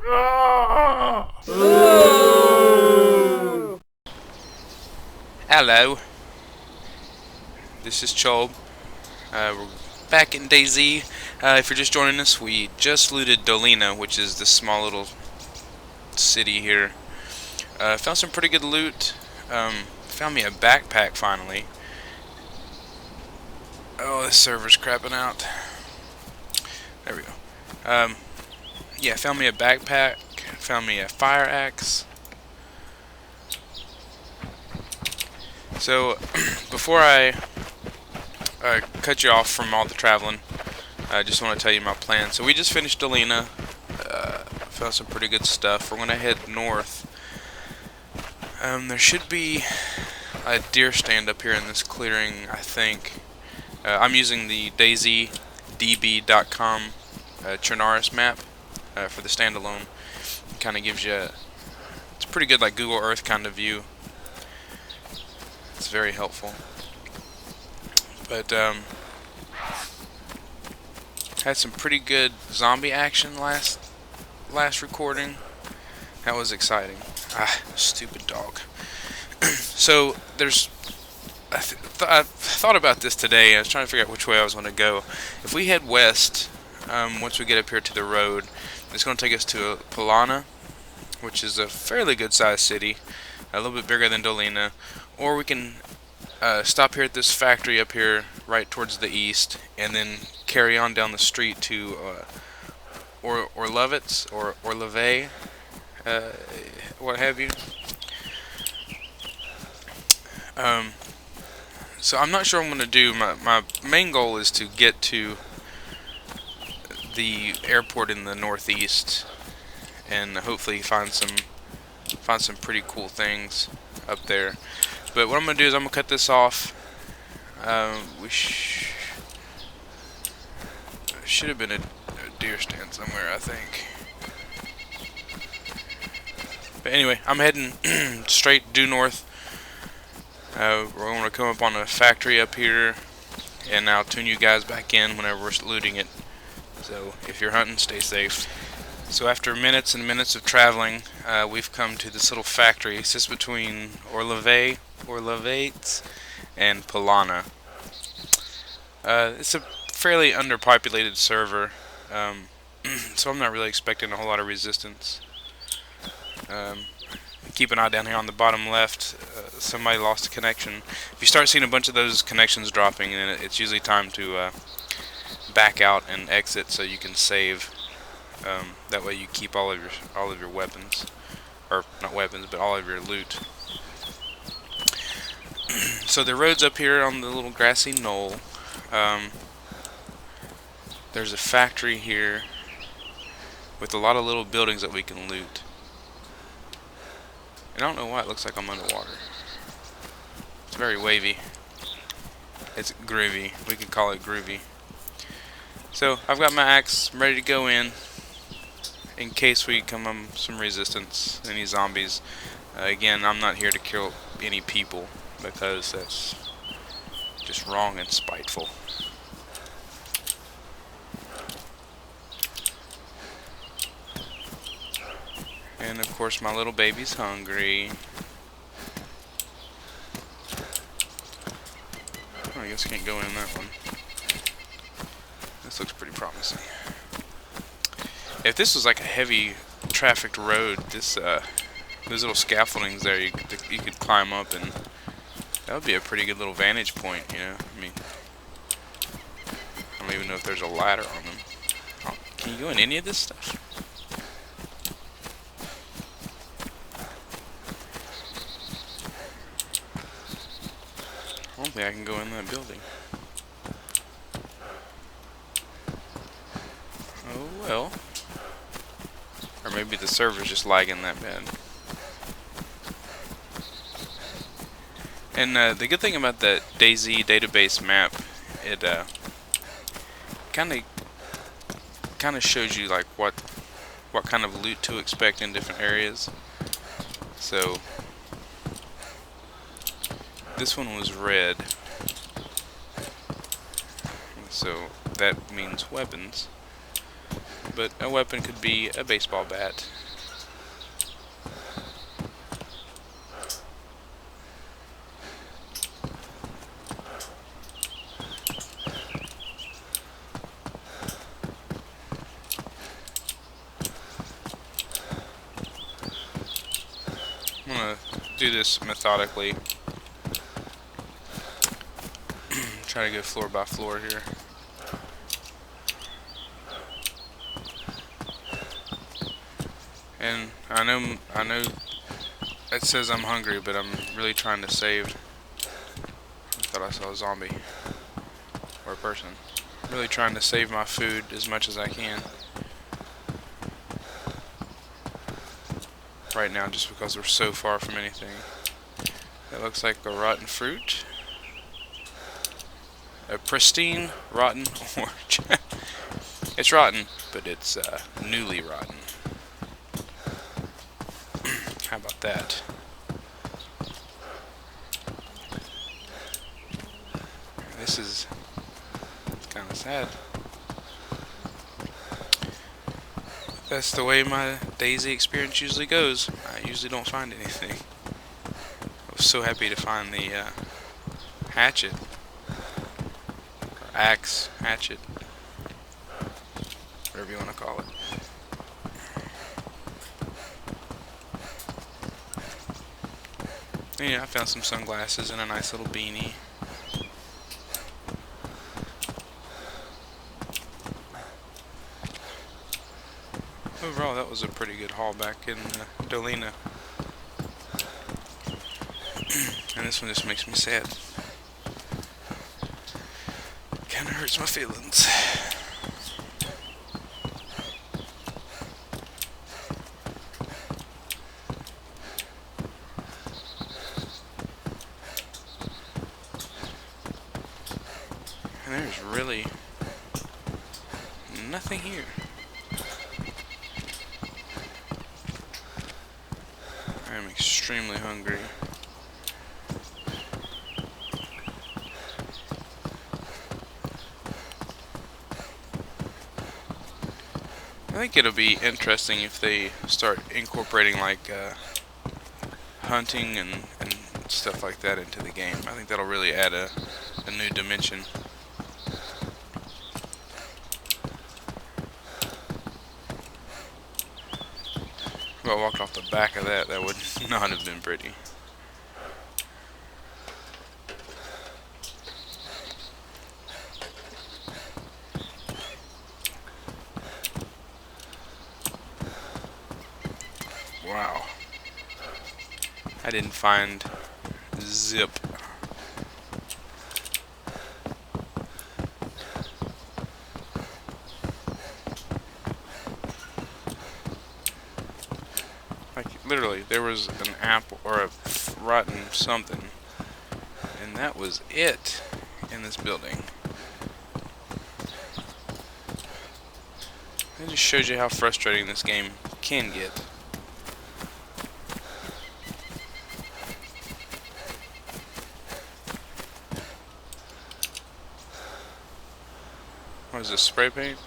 Hello, this is Chowlb. We're back in DayZ. If you're just joining us, we just looted Dolina, which is this small little city here. Found some pretty good loot. Found me a backpack finally. Oh, this server's crapping out. There we go. Yeah, found me a backpack. Found me a fire axe. So, before I cut you off from all the traveling, I just want to tell you my plan. So we just finished Dolina. Found some pretty good stuff. We're going to head north. There should be a deer stand up here in this clearing, I think. I'm using the DayZ DB.com map for the standalone. It kind of gives you it's a pretty good like Google Earth kind of view. It's very helpful. But had some pretty good zombie action last recording. That was exciting. Stupid dog. So there's I thought about this today. I was trying to figure out which way I was going to go. If we head west, once we get up here to the road, it's going to take us to Dolina, which is a fairly good sized city, a little bit bigger than Dolina. Or we can stop here at this factory up here right towards the east and then carry on down the street to Orlovitz or Orlove, what have you. So I'm not sure what I'm going to do. My main goal is to get to the airport in the northeast and hopefully find some pretty cool things up there. But what I'm going to do is I'm going to cut this off. We should have been a deer stand somewhere, I think. But anyway, I'm heading straight due north. We're going to come up on a factory up here, and I'll tune you guys back in whenever we're looting it. So if you're hunting, stay safe. So after minutes and minutes of traveling, we've come to this little factory. It sits between Orlovitz and Dolina. It's a fairly underpopulated server, so I'm not really expecting a whole lot of resistance. Keep an eye down here on the bottom left. Somebody lost a connection. If you start seeing a bunch of those connections dropping, then it's usually time to back out and exit so you can save. That way you keep all of your weapons, or not weapons, but all of your loot. So the road's up here on the little grassy knoll. There's a factory here with a lot of little buildings that we can loot. I don't know why it looks like I'm underwater. It's very wavy. It's groovy. We could call it groovy. So I've got my axe ready to go in case we come some resistance, any zombies. Again, I'm not here to kill any people because that's just wrong and spiteful. And of course my little baby's hungry. Oh, I guess I can't go in that one. This looks pretty promising. If this was like a heavy trafficked road, those little scaffoldings there you could climb up, and that would be a pretty good little vantage point, you know. I mean, I don't even know if there's a ladder on them. Oh, can you go in any of this stuff? I don't think I can go in that building. Oh well. Or maybe the server's just lagging that bad. And the good thing about that DayZ database map, it kind of shows you like what kind of loot to expect in different areas. So this one was red, so that means weapons. But a weapon could be a baseball bat, do this methodically. Try to go floor by floor here. And I know it says I'm hungry, but I'm really trying to save. I thought I saw a zombie or a person. I'm really trying to save my food as much as I can right now, just because we're so far from anything. That looks like a rotten fruit. A pristine rotten orange. It's rotten, but it's newly rotten. How about that? This is kind of sad. That's the way my DayZ experience usually goes. I usually don't find anything. I was so happy to find the hatchet. Or axe, hatchet. Whatever you want to call it. And yeah, I found some sunglasses and a nice little beanie. Overall, that was a pretty good haul back in Dolina. And this one just makes me sad. Kinda hurts my feelings. And there's really nothing here. I am extremely hungry. I think it'll be interesting if they start incorporating like hunting and stuff like that into the game. I think that'll really add a new dimension. If I walked off the back of that, that would not have been pretty. Wow. I didn't find zip. Like, literally, there was an apple or a rotten something, and that was it in this building. It just shows you how frustrating this game can get. What is this, spray paint?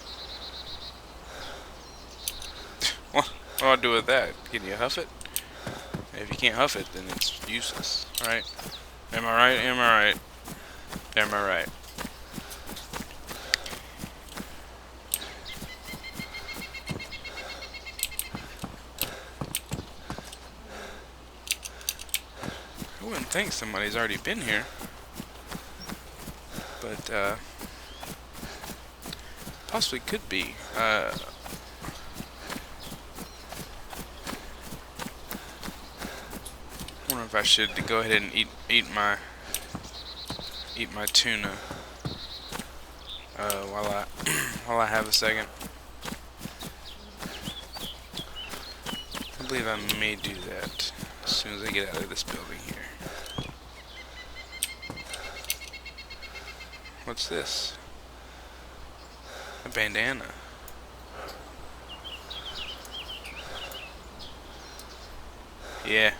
What do I do with that? Can you huff it? If you can't huff it, then it's useless, right? Am I right? Am I right? Am I right? I wouldn't think somebody's already been here. But, possibly could be. Wonder if I should go ahead and eat my tuna while I have a second. I believe I may do that as soon as I get out of this building here. What's this? A bandana. Yeah,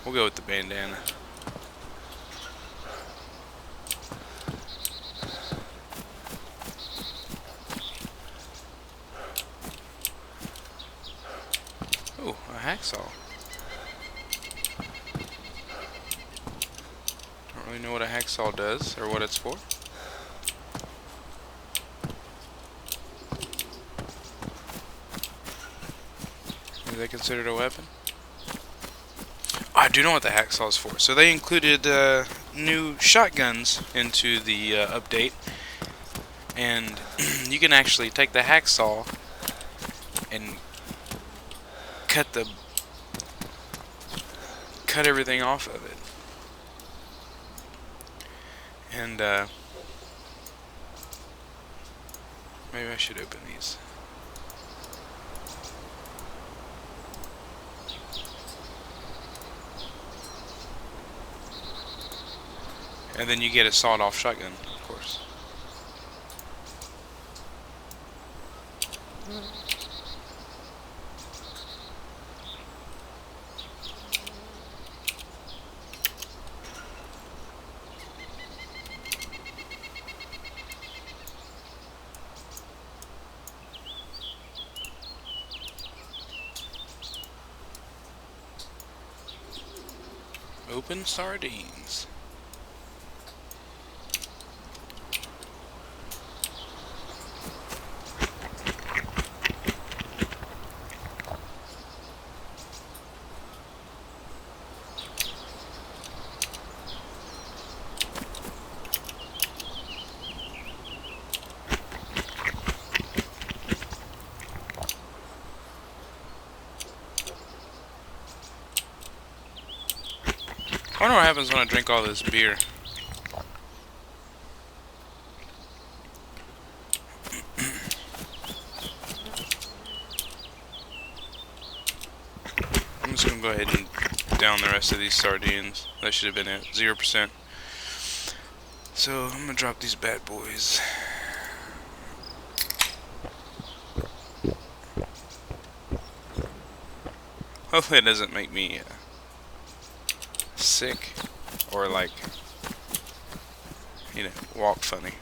we'll go with the bandana. Oh, a hacksaw. Don't really know what a hacksaw does or what it's for. Is that considered a weapon? I I do know what the hacksaw is for. So they included new shotguns into the update, and you can actually take the hacksaw and cut everything off of it. And maybe I should open these. And then you get a sawed-off shotgun, of course. Open sardines. I wonder what happens when I drink all this beer. I'm just gonna go ahead and down the rest of these sardines. That should have been at 0%. So I'm gonna drop these bad boys. Hopefully it doesn't make me sick or like, you know, walk funny.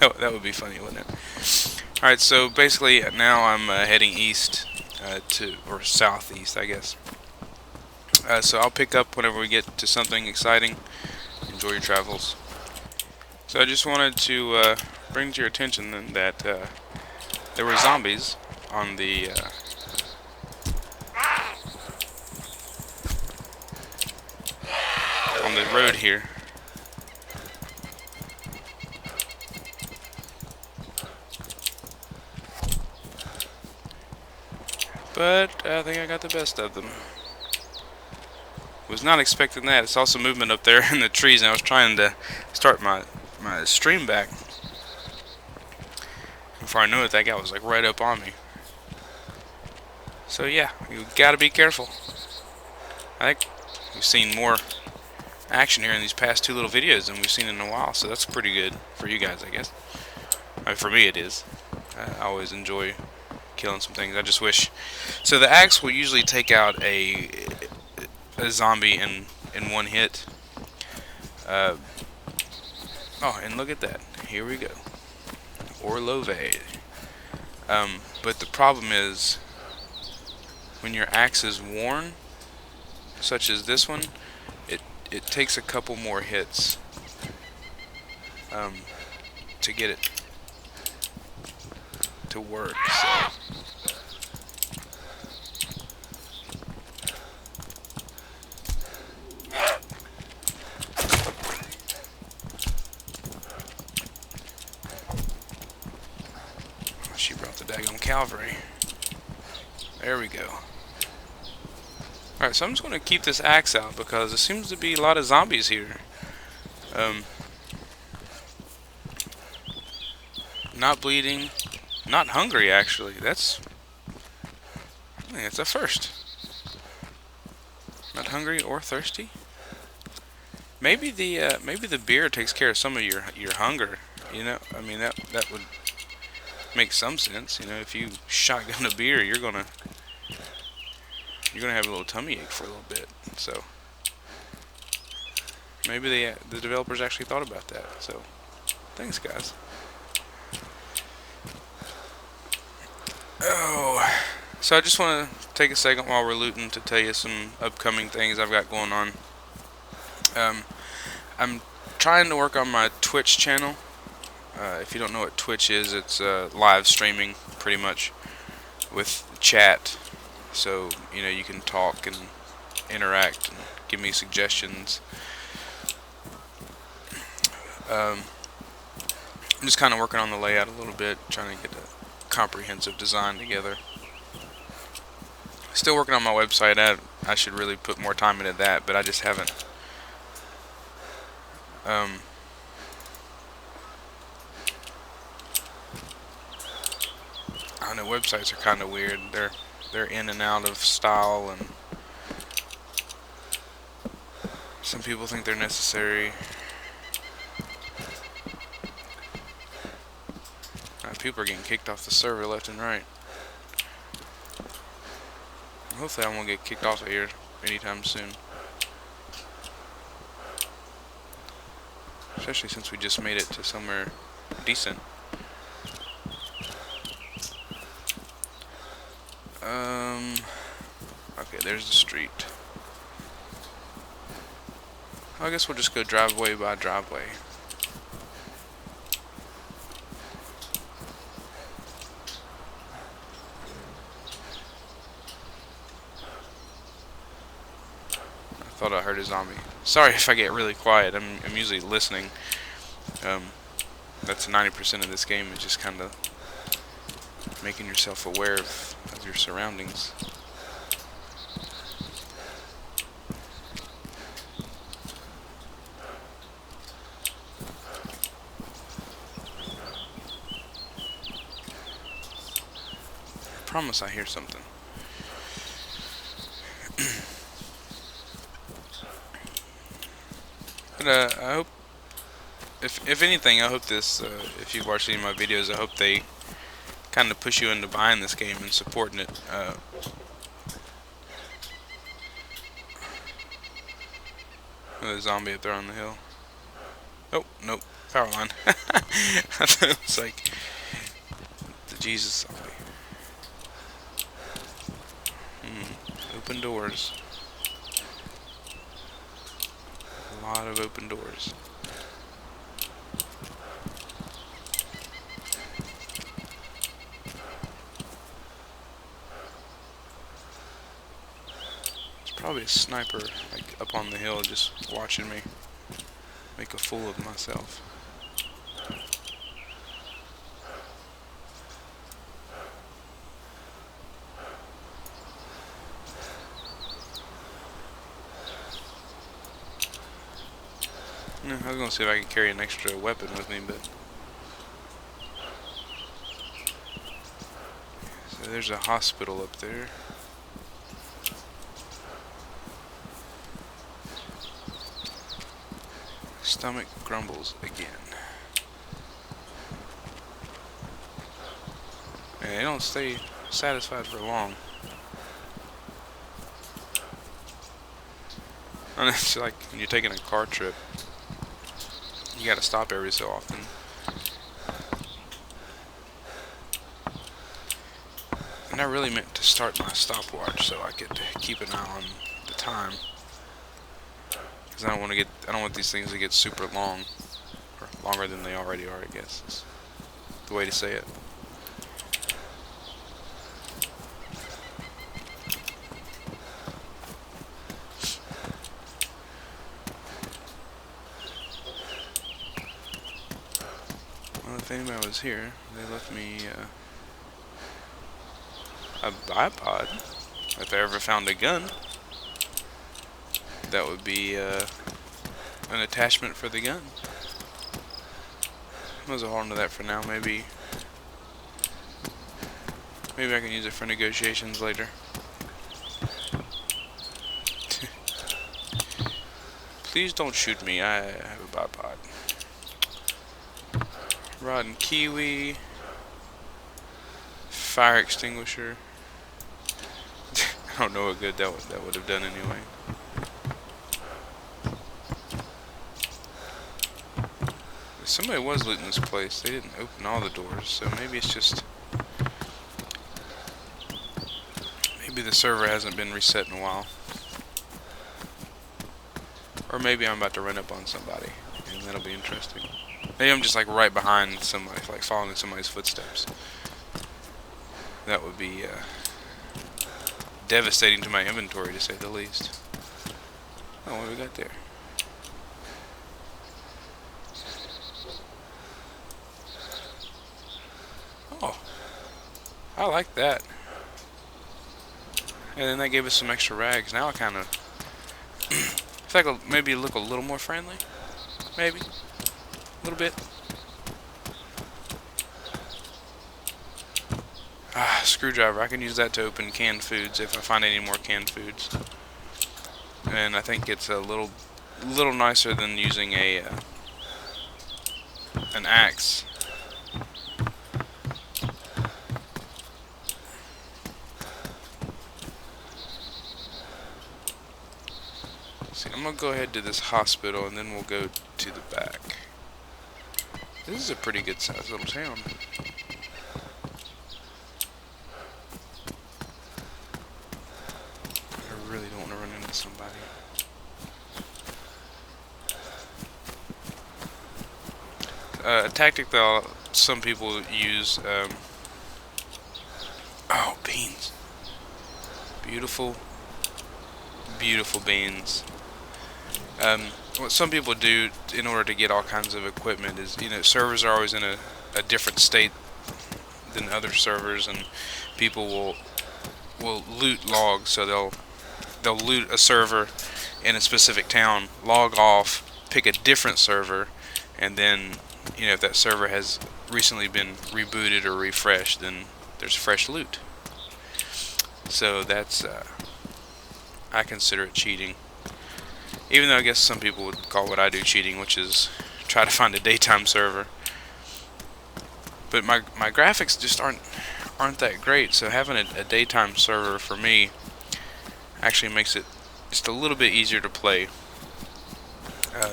That would be funny, wouldn't it? Alright, so basically now I'm heading east or southeast, I guess. So I'll pick up whenever we get to something exciting. Enjoy your travels. So I just wanted to bring to your attention that there were zombies on the road here. But I think I got the best of them. Was not expecting that. It's also movement up there in the trees, and I was trying to start my stream back. Before I knew it, that guy was like right up on me. So yeah, you gotta be careful. I think we've seen more action here in these past two little videos than we've seen in a while, so that's pretty good for you guys, I guess. I mean, for me it is. I always enjoy killing some things. I just wish. So the axe will usually take out a zombie in one hit. Oh, and look at that. Here we go. Orlove. But the problem is, when your axe is worn, such as this one, it takes a couple more hits to get it to work. So she brought the daggone cavalry. There we go. Alright, so I'm just going to keep this axe out because there seems to be a lot of zombies here. Not bleeding, not hungry actually. I think it's a first. Not hungry or thirsty. Maybe the beer takes care of some of your hunger. You know, I mean that would make some sense. You know, if you shotgun a beer, you're gonna have a little tummy ache for a little bit. So maybe the developers actually thought about that. So thanks, guys. Oh, so I just want to take a second while we're looting to tell you some upcoming things I've got going on. I'm trying to work on my Twitch channel. If you don't know what Twitch is, it's live streaming pretty much with chat. So, you know, you can talk and interact and give me suggestions. I'm just kind of working on the layout a little bit, trying to get a comprehensive design together. Still working on my website. I should really put more time into that, but I just haven't. I don't know, websites are kind of weird. They're in and out of style, and some people think they're necessary. People are getting kicked off the server left and right. Hopefully I won't get kicked off of here anytime soon. Especially since we just made it to somewhere decent. Okay, there's the street. I guess we'll just go driveway by driveway. I thought I heard a zombie. Sorry if I get really quiet. I'm usually listening. That's 90% of this game, is just kind of making yourself aware of your surroundings. I promise I hear something. But I hope, if anything, I hope this, if you've watched any of my videos, I hope they kind of push you into buying this game and supporting it. Another zombie up there on the hill. Oh, nope, power line. I thought it was like the Jesus zombie. Open doors. A lot of open doors. There's probably a sniper like up on the hill just watching me make a fool of myself. I was gonna see if I could carry an extra weapon with me, but so there's a hospital up there. Stomach grumbles again. And they don't stay satisfied for long. And it's like when you're taking a car trip, you gotta stop every so often. And I really meant to start my stopwatch so I could keep an eye on the time. Because I don't want these things to get super long. Or longer than they already are, I guess. Is the way to say it. If anybody was here, they left me a bipod. If I ever found a gun, that would be an attachment for the gun. I was holding to that for now. Maybe I can use it for negotiations later. Please don't shoot me. I have a bipod. Rod and kiwi, fire extinguisher. I don't know what good that would have done anyway. Somebody was looting this place. They didn't open all the doors, so maybe it's just maybe the server hasn't been reset in a while, or maybe I'm about to run up on somebody, and that'll be interesting. Maybe I'm just like right behind somebody, like following somebody's footsteps. That would be devastating to my inventory, to say the least. Oh, what do we got there? Oh, I like that. And then that gave us some extra rags. Now I kind of feel like maybe look a little more friendly. Maybe. A little bit. Ah, screwdriver. I can use that to open canned foods if I find any more canned foods. And I think it's a little nicer than using an axe. See, I'm gonna go ahead to this hospital and then we'll go to the back. This is a pretty good sized little town. I really don't want to run into somebody. A tactic that some people use. Oh, beans! Beautiful, beautiful beans. What some people do in order to get all kinds of equipment is, servers are always in a different state than other servers, and people will loot logs. So they'll loot a server in a specific town, log off, pick a different server, and then if that server has recently been rebooted or refreshed, then there's fresh loot. So that's I consider it cheating. Even though I guess some people would call what I do cheating, which is try to find a daytime server. But my graphics just aren't that great, so having a daytime server for me actually makes it just a little bit easier to play.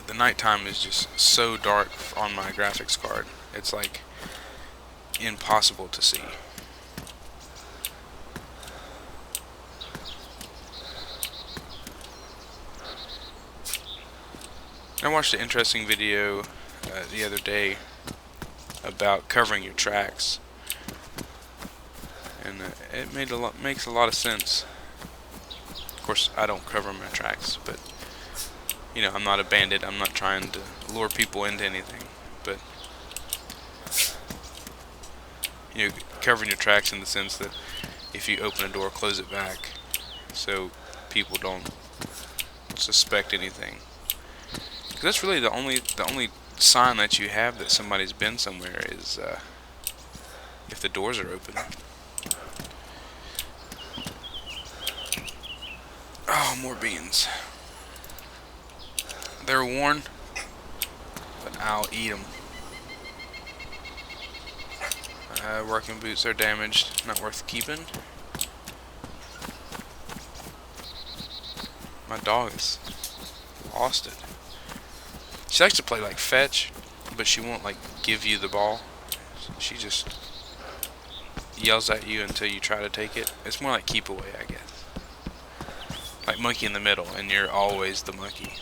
The nighttime is just so dark on my graphics card. It's like impossible to see. I watched an interesting video the other day about covering your tracks, and it makes a lot of sense. Of course, I don't cover my tracks, but I'm not a bandit. I'm not trying to lure people into anything, but covering your tracks in the sense that if you open a door, close it back, so people don't suspect anything. That's really the only sign that you have that somebody's been somewhere is if the doors are open. Oh, more beans. They're worn, but I'll eat them. Working boots are damaged, not worth keeping. My dog has lost it. She likes to play like fetch, but she won't give you the ball. She just yells at you until you try to take it. It's more like keep away, I guess. Like monkey in the middle, and you're always the monkey.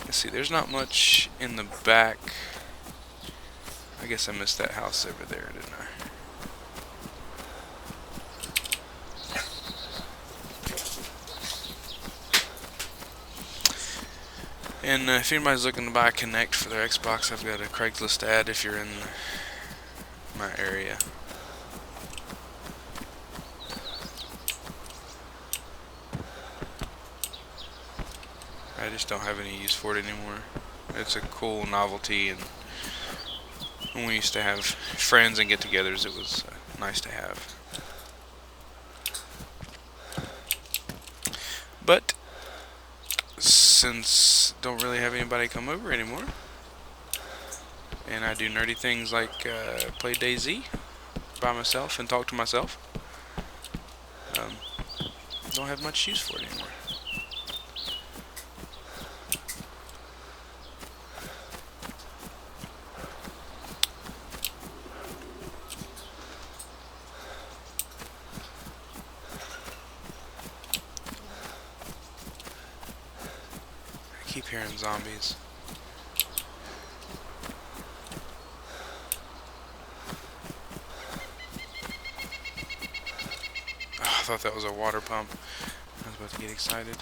Let's see, there's not much in the back. I guess I missed that house over there, didn't I? And if anybody's looking to buy a Kinect for their Xbox, I've got a Craigslist ad if you're in my area. I just don't have any use for it anymore. It's a cool novelty, and when we used to have friends and get-togethers, it was nice to have. But since don't really have anybody come over anymore, and I do nerdy things like play DayZ by myself and talk to myself, don't have much use for it anymore. I keep hearing zombies. Oh, I thought that was a water pump. about to get excited.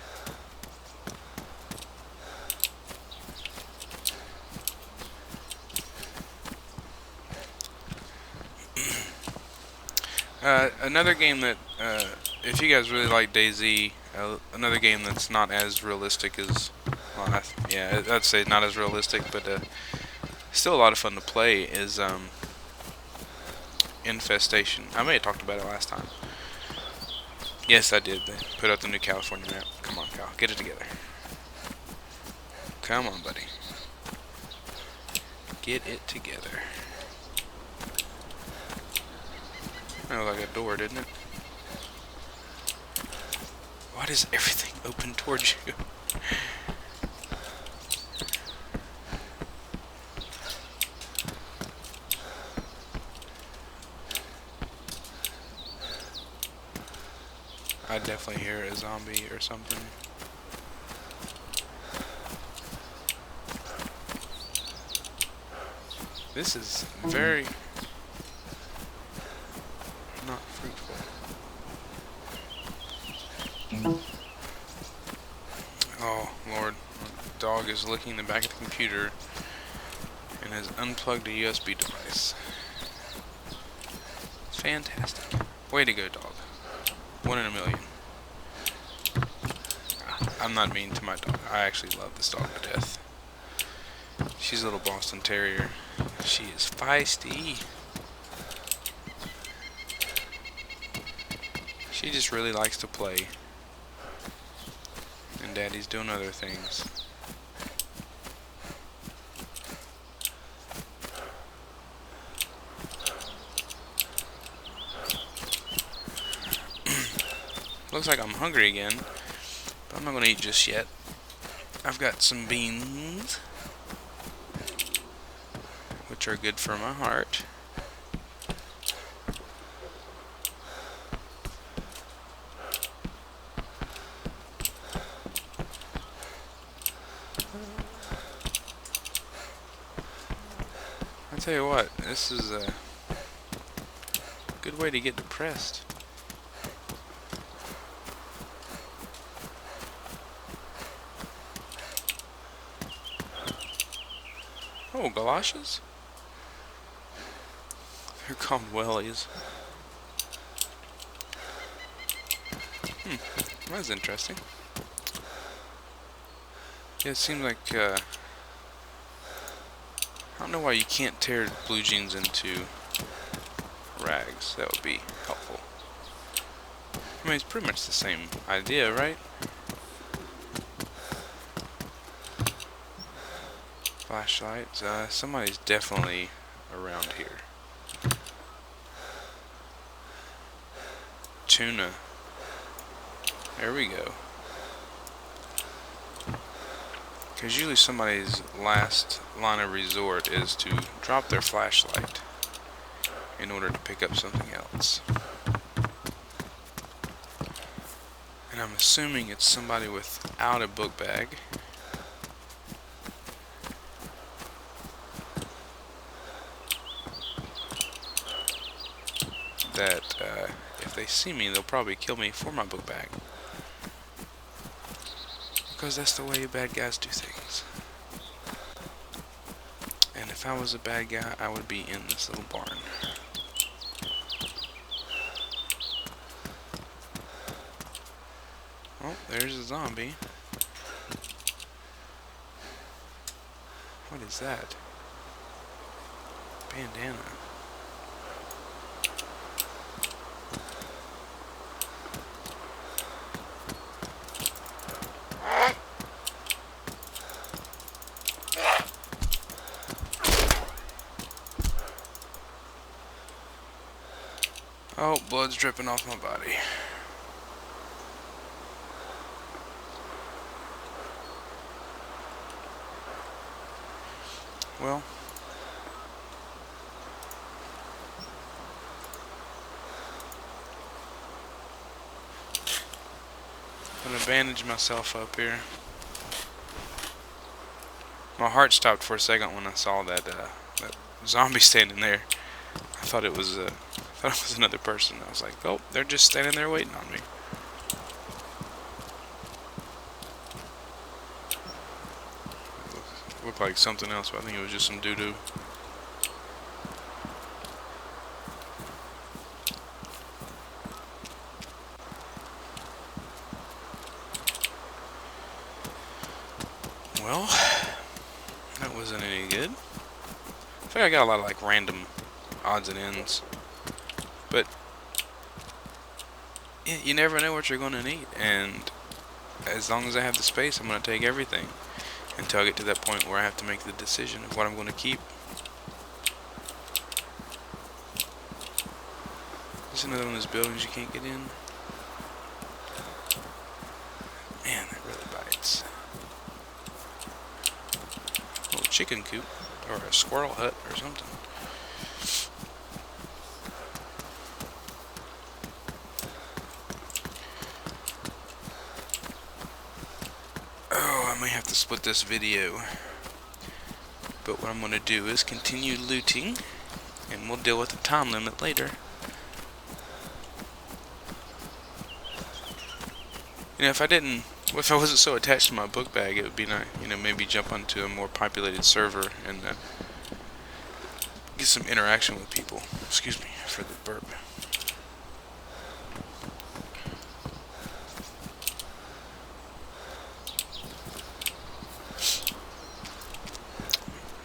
Another game that, if you guys really like DayZ, another game that's not as realistic as, well, yeah, I'd say not as realistic, but still a lot of fun to play is Infestation. I may have talked about it last time. Yes, I did. They put out the new California map. Come on, Kyle, get it together. Come on, buddy. Get it together. That looked like a door, didn't it? Why does everything open towards you? I definitely hear a zombie or something. This is very not fruitful. Oh, Lord. My dog is licking the back of the computer and has unplugged a USB device. Fantastic. Way to go, dog. 1 in a million. I'm not mean to my dog. I actually love this dog to death. She's a little Boston Terrier. She is feisty. She just really likes to play. And Daddy's doing other things. Looks like I'm hungry again, but I'm not going to eat just yet. I've got some beans, which are good for my heart. I tell you what, this is a good way to get depressed. Oh, galoshes? They're called wellies. That's interesting. Yeah, it seems like, I don't know why you can't tear blue jeans into rags. That would be helpful. I mean, it's pretty much the same idea, right? Flashlights. Somebody's definitely around here. Tuna. There we go. Because usually somebody's last line of resort is to drop their flashlight in order to pick up something else. And I'm assuming it's somebody without a book bag. That if they see me, they'll probably kill me for my book bag. Because that's the way bad guys do things. And if I was a bad guy, I would be in this little barn. Oh, there's a zombie. What is that? Bandana. Oh, blood's dripping off my body. Well, I'm gonna bandage myself up here. My heart stopped for a second when I saw that zombie standing there. I thought it was another person. I was like, oh, they're just standing there waiting on me. looked like something else, but I think it was just some doo-doo. Well, that wasn't any good. I think I got a lot of like random odds and ends, but you never know what you're going to need, and as long as I have the space, I'm going to take everything until I get to that point where I have to make the decision of what I'm going to keep. This is another one of those buildings you can't get in. Man, that really bites. A little chicken coop, or a squirrel hut, or something. Oh, I may have to split this video. But what I'm going to do is continue looting, and we'll deal with the time limit later. You know, if I wasn't so attached to my book bag, it would be nice, you know, maybe jump onto a more populated server and get some interaction with people. Excuse me for the burp.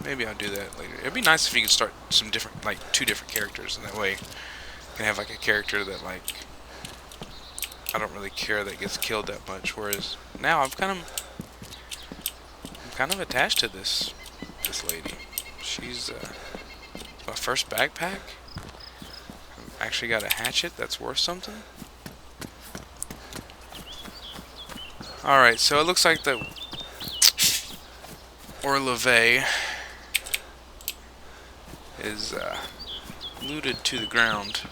Maybe I'll do that later. It'd be nice if you could start some different, like 2 different characters, and that way you can have like a character that like I don't really care that gets killed that much. Whereas now I'm kind of attached to this lady. She's my first backpack. I've actually got a hatchet that's worth something. All right, so it looks like the Orleve is looted to the ground.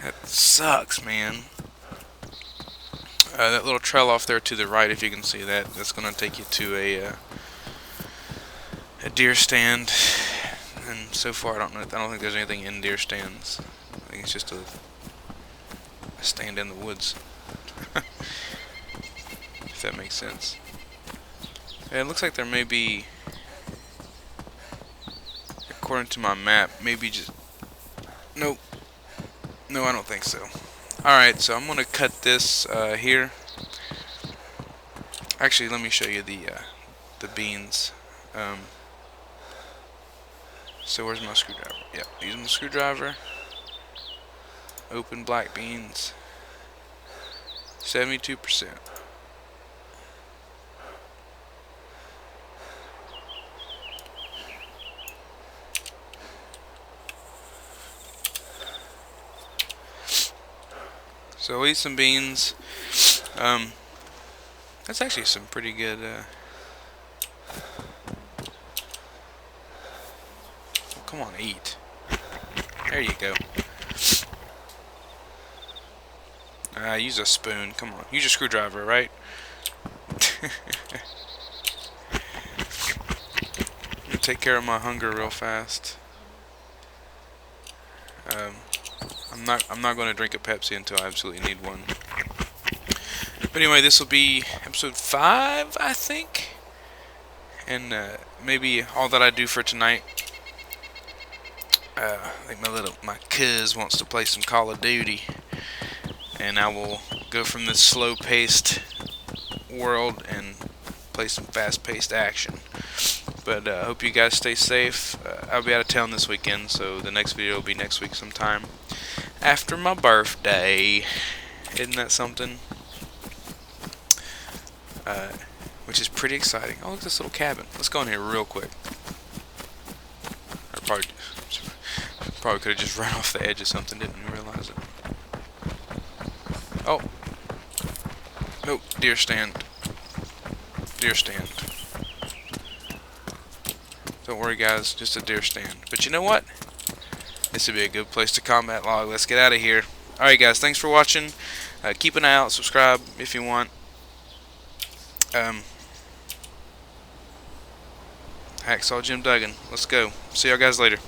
That sucks, man. That little trail off there to the right, if you can see that, that's going to take you to a deer stand. And so far, I don't think there's anything in deer stands. I think it's just a stand in the woods. If that makes sense. Yeah, it looks like there may be, according to my map, maybe just... Nope. No, I don't think so. Alright, so I'm going to cut this here. Actually, let me show you the beans. So where's my screwdriver? Yep, using the screwdriver. Open black beans. 72%. So we'll eat some beans. That's actually some pretty good. Well, come on, eat. There you go. Use a spoon. Come on, use your screwdriver, right? I'm gonna take care of my hunger real fast. I'm not going to drink a Pepsi until I absolutely need one. But anyway, this will be episode 5, I think, and maybe all that I do for tonight. I think my cuz wants to play some Call of Duty, and I will go from this slow-paced world and play some fast-paced action. But I hope you guys stay safe. I'll be out of town this weekend, so the next video will be next week sometime after my birthday. Isn't that something? Which is pretty exciting. Oh, look at this little cabin. Let's go in here real quick. I probably could have just run off the edge of something, didn't even realize it. Oh. Nope, deer stand. Deer stand. Don't worry, guys, just a deer stand. But you know what? This would be a good place to combat log. Let's get out of here. Alright, guys, thanks for watching. Keep an eye out. Subscribe if you want. Hacksaw Jim Duggan. Let's go. See y'all guys later.